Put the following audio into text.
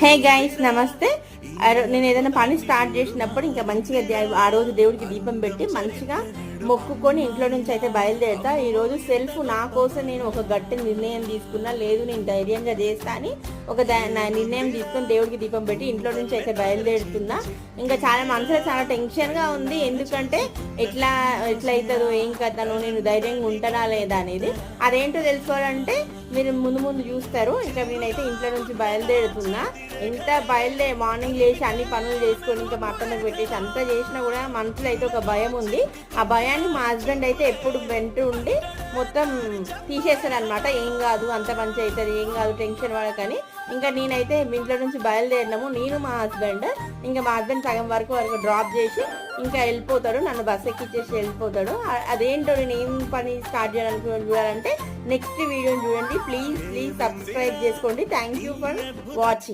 Hey guys నమస్తే. నేను ఏదైనా పని స్టార్ట్ చేసినప్పుడు ఇంకా మంచిగా ఆ రోజు దేవుడికి దీపం పెట్టి మంచిగా మొక్కుకొని ఇంట్లో నుంచి అయితే బయలుదేరుతా. ఈరోజు సెల్ఫ్ నా కోసం నేను ఒక గట్టి నిర్ణయం తీసుకున్నా. లేదు నేను ధైర్యంగా చేస్తా అని ఒక నిర్ణయం తీసుకొని దేవుడికి దీపం పెట్టి ఇంట్లో నుంచి అయితే బయలుదేరుతున్నా. ఇంకా చాలా మనసులో చాలా టెన్షన్గా ఉంది. ఎందుకంటే ఎట్లా అవుతుందో ఏం కథను, నేను ధైర్యంగా ఉంటానా లేదా అనేది. అదేంటో తెలుసుకోవాలంటే మీరు ముందు ముందు చూస్తారు. ఇంకా నేనైతే ఇంట్లో నుంచి బయలుదేరుతున్నా. ఎంత మార్నింగ్ లేచి అన్ని పనులు చేసుకొని ఇంకా మా అత్తమ్మకి పెట్టేసి అంతా చేసినా కూడా మనసులో అయితే ఒక భయం ఉంది. ఆ భయాన్ని మా హస్బెండ్ అయితే ఎప్పుడు వెంట ఉండి మొత్తం తీసేస్తాడు అనమాట. ఏం కాదు, అంత మంచి అవుతుంది, ఏం కాదు, టెన్షన్ పడకని. ఇంకా నేనైతే ఇంట్లో నుంచి బయలుదేరినాము, నేను మా హస్బెండ్. ఇంకా మా హస్బెండ్ సగం వరకు డ్రాప్ చేసి ఇంకా వెళ్ళిపోతాడు, నన్ను బస్ ఎక్కిచ్చేసి వెళ్ళిపోతాడు. అదేంటో నేను ఏం పని స్టార్ట్ చేయడానికి చూడాలంటే నెక్స్ట్ వీడియోని చూడండి. ప్లీజ్ సబ్స్క్రైబ్ చేసుకోండి. Thank you for watching.